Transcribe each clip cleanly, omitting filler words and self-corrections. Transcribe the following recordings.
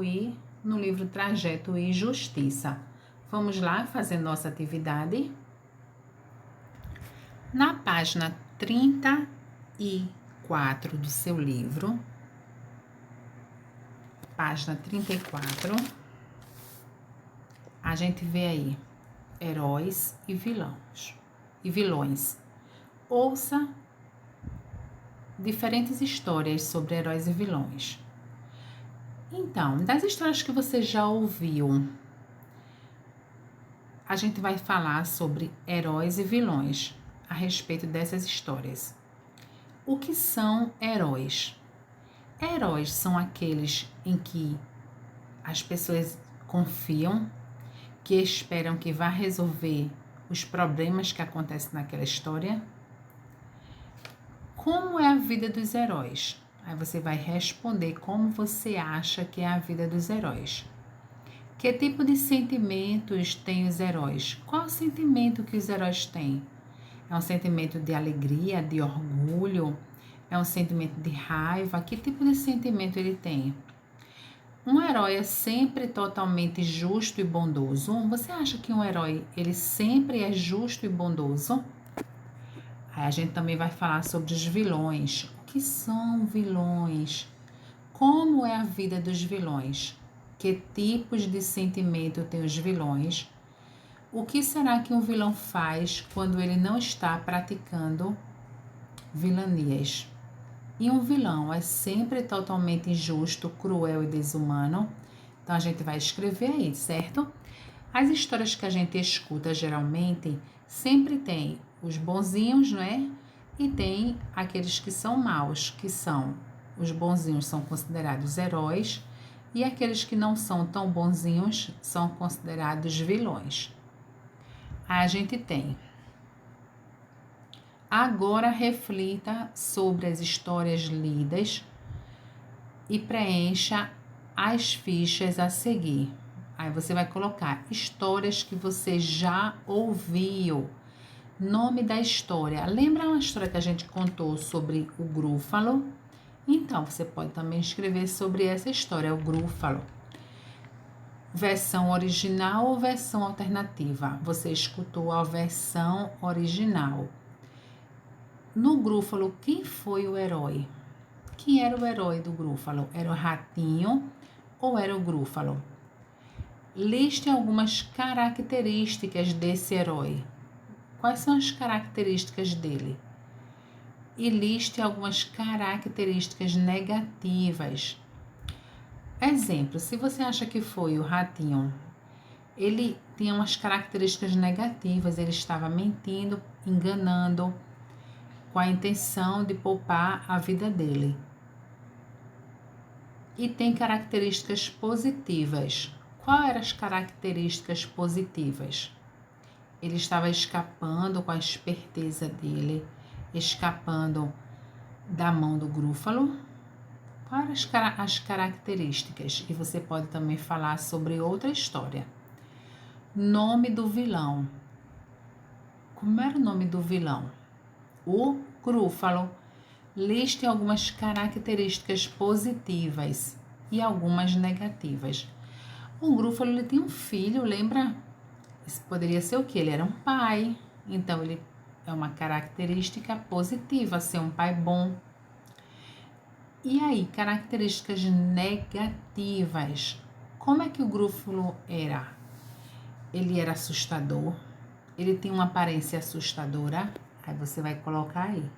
I, no livro Trajeto I Justiça. Vamos lá fazer nossa atividade. Na página 34 do seu livro, página 34, a gente vê aí heróis e vilões. Ouça diferentes histórias sobre heróis e vilões. Então, das histórias que você já ouviu, a gente vai falar sobre heróis e vilões a respeito dessas histórias. O que são heróis? Heróis são aqueles em que as pessoas confiam, que esperam que vá resolver os problemas que acontecem naquela história. Como é a vida dos heróis? Aí você vai responder como você acha que é a vida dos heróis. Que tipo de sentimentos têm os heróis? Qual o sentimento que os heróis têm? É um sentimento de alegria, de orgulho? É um sentimento de raiva? Que tipo de sentimento ele tem? Um herói é sempre totalmente justo e bondoso? Você acha que um herói, ele sempre é justo e bondoso? Aí a gente também vai falar sobre os vilões. O que são vilões? Como é a vida dos vilões? Que tipos de sentimento tem os vilões? O que será que um vilão faz quando ele não está praticando vilanias? E um vilão é sempre totalmente injusto, cruel e desumano? Então a gente vai escrever aí, certo? As histórias que a gente escuta geralmente sempre tem os bonzinhos, não é? E tem aqueles que são maus, que são os bonzinhos são considerados heróis e aqueles que não são tão bonzinhos são considerados vilões. A gente tem. Agora reflita sobre as histórias lidas e preencha as fichas a seguir. Aí você vai colocar histórias que você já ouviu. Nome da história. Lembra uma história que a gente contou sobre o Grúfalo? Então, você pode também escrever sobre essa história, o Grúfalo. Versão original ou versão alternativa? Você escutou a versão original. No Grúfalo, quem foi o herói? Quem era o herói do Grúfalo? Era o ratinho ou era o Grúfalo? Liste algumas características desse herói. Quais são as características dele? E liste algumas características negativas. Exemplo, se você acha que foi o ratinho, ele tinha umas características negativas, ele estava mentindo, enganando, com a intenção de poupar a vida dele. E tem características positivas. Quais eram as características positivas? Ele estava escapando com a esperteza dele, escapando da mão do Grúfalo. Quais as características? E você pode também falar sobre outra história. Nome do vilão. Como era o nome do vilão? O Grúfalo. Liste algumas características positivas e algumas negativas. O Grúfalo ele tem um filho, lembra? Isso poderia ser o quê? Ele era um pai. Então, ele é uma característica positiva, ser um pai bom. E aí, características negativas. Como é que o Grúfalo era? Ele era assustador. Ele tem uma aparência assustadora. Aí você vai colocar aí.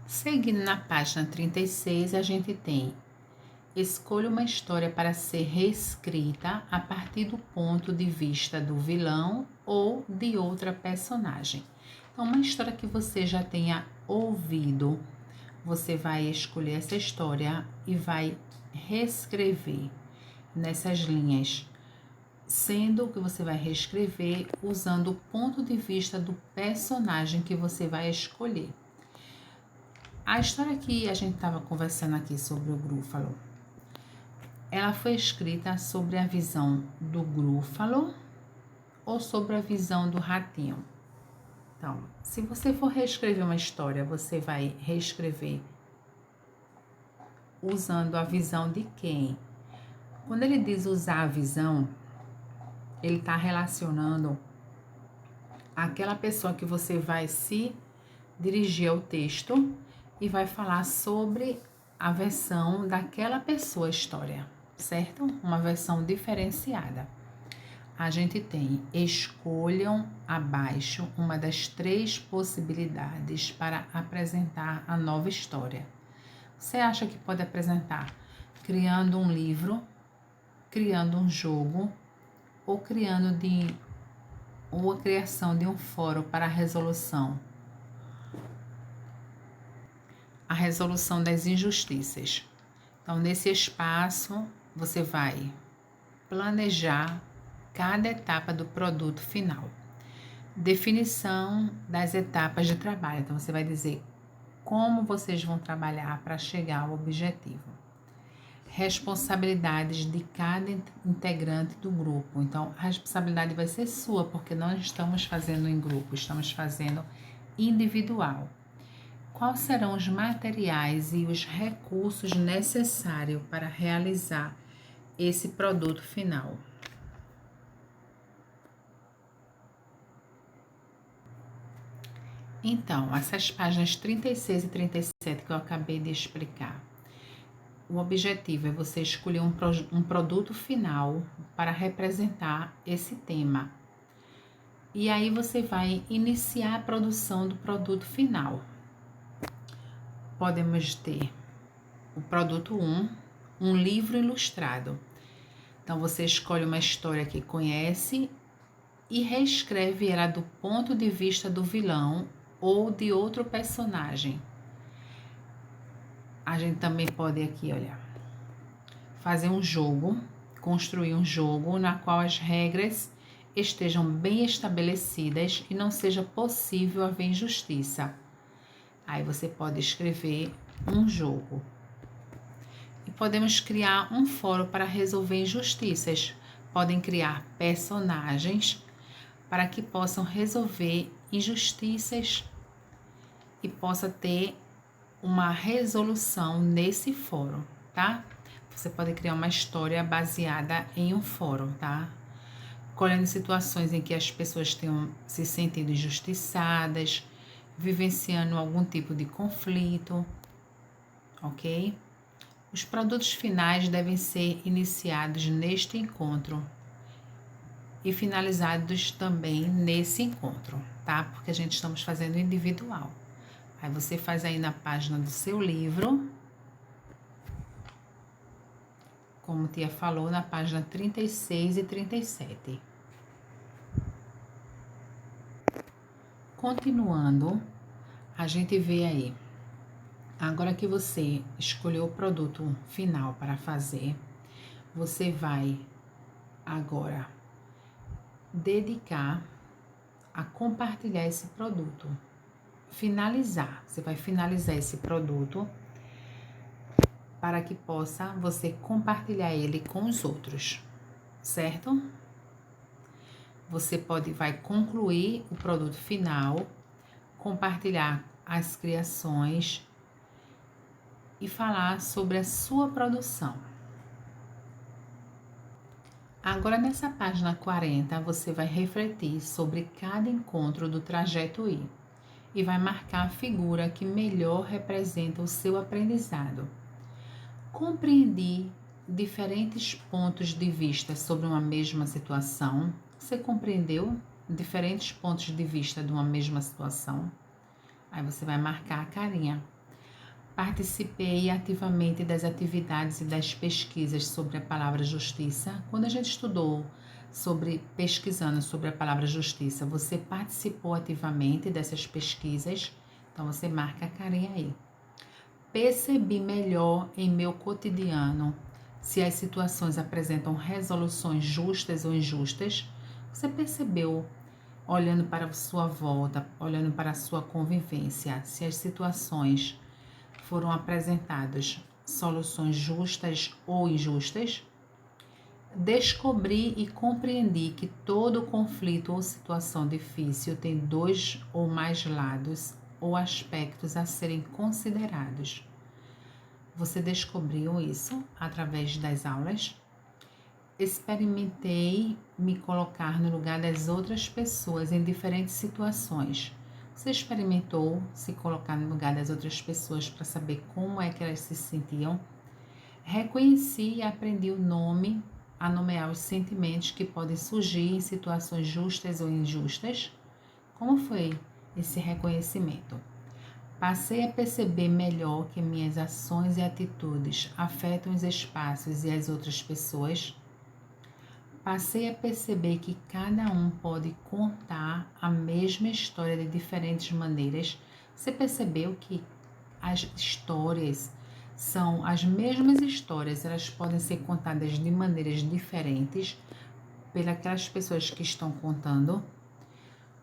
Seguindo na página 36, a gente tem: escolha uma história para ser reescrita a partir do ponto de vista do vilão ou de outra personagem. Então, uma história que você já tenha ouvido, você vai escolher essa história e vai reescrever nessas linhas, sendo que você vai reescrever usando o ponto de vista do personagem que você vai escolher. A história que a gente estava conversando aqui sobre o Grúfalo, ela foi escrita sobre a visão do Grúfalo ou sobre a visão do ratinho? Então, se você for reescrever uma história, você vai reescrever usando a visão de quem? Quando ele diz usar a visão, ele está relacionando aquela pessoa que você vai se dirigir ao texto e vai falar sobre a versão daquela pessoa a história, certo? Uma versão diferenciada. A gente tem: escolham abaixo uma das 3 possibilidades para apresentar a nova história. Você acha que pode apresentar criando um livro, criando um jogo ou a criação de um fórum para a resolução das injustiças. Então, nesse espaço, você vai planejar cada etapa do produto final. Definição das etapas de trabalho. Então, você vai dizer como vocês vão trabalhar para chegar ao objetivo. Responsabilidades de cada integrante do grupo. Então, a responsabilidade vai ser sua, porque não estamos fazendo em grupo, estamos fazendo individual. Quais serão os materiais e os recursos necessários para realizar esse produto final? Então, essas páginas 36 e 37 que eu acabei de explicar, o objetivo é você escolher um produto final para representar esse tema. E aí você vai iniciar a produção do produto final. Podemos ter o produto 1, um livro ilustrado. Então, você escolhe uma história que conhece e reescreve ela do ponto de vista do vilão ou de outro personagem. A gente também pode aqui, olha, fazer um jogo, construir um jogo na qual as regras estejam bem estabelecidas e não seja possível haver injustiça. Aí você pode escrever um jogo. E podemos criar um fórum para resolver injustiças. Podem criar personagens para que possam resolver injustiças e possa ter uma resolução nesse fórum, tá? Você pode criar uma história baseada em um fórum, tá? Colhendo situações em que as pessoas tenham se sentido injustiçadas, vivenciando algum tipo de conflito, ok? Os produtos finais devem ser iniciados neste encontro e finalizados também nesse encontro, tá? Porque a gente estamos fazendo individual. Aí você faz aí na página do seu livro, como Tia falou, na página 36 e 37. Continuando, a gente vê aí, agora que você escolheu o produto final para fazer, você vai agora dedicar a compartilhar esse produto. Finalizar, você vai finalizar esse produto para que possa você compartilhar ele com os outros, certo? Você vai concluir o produto final, compartilhar as criações e falar sobre a sua produção. Agora, nessa página 40, você vai refletir sobre cada encontro do trajeto I e vai marcar a figura que melhor representa o seu aprendizado. Compreendi diferentes pontos de vista sobre uma mesma situação. Você compreendeu diferentes pontos de vista de uma mesma situação? Aí você vai marcar a carinha. Participei ativamente das atividades e das pesquisas sobre a palavra justiça. Quando a gente estudou pesquisando sobre a palavra justiça, você participou ativamente dessas pesquisas? Então você marca a carinha aí. Percebi melhor em meu cotidiano se as situações apresentam resoluções justas ou injustas. Você percebeu, olhando para a sua volta, olhando para a sua convivência, se as situações foram apresentadas soluções justas ou injustas? Descobri e compreendi que todo conflito ou situação difícil tem dois ou mais lados ou aspectos a serem considerados. Você descobriu isso através das aulas? Experimentei me colocar no lugar das outras pessoas em diferentes situações. Você experimentou se colocar no lugar das outras pessoas para saber como é que elas se sentiam? Reconheci e aprendi o nome a nomear os sentimentos que podem surgir em situações justas ou injustas. Como foi esse reconhecimento? Passei a perceber melhor que minhas ações e atitudes afetam os espaços e as outras pessoas. Passei a perceber que cada um pode contar a mesma história de diferentes maneiras. Você percebeu que as histórias são as mesmas histórias, elas podem ser contadas de maneiras diferentes pelas pessoas que estão contando?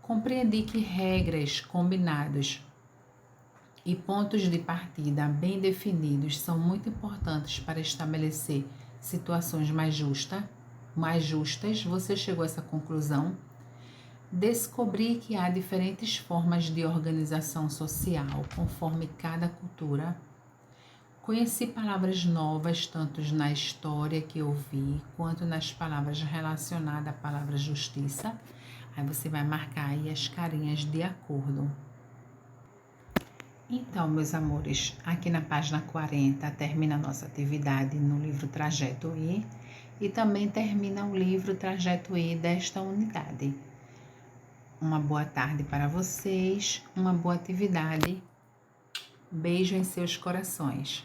Compreendi que regras, combinados e pontos de partida bem definidos são muito importantes para estabelecer situações mais justas. Você chegou a essa conclusão? Descobri que há diferentes formas de organização social conforme cada cultura. Conheci palavras novas tanto na história que eu vi quanto nas palavras relacionadas à palavra justiça. Aí você vai marcar aí as carinhas de acordo. Então, meus amores, aqui na página 40 termina a nossa atividade no livro Trajeto I e também termina o livro Trajeto I desta unidade. Uma boa tarde para vocês, uma boa atividade. Beijo em seus corações.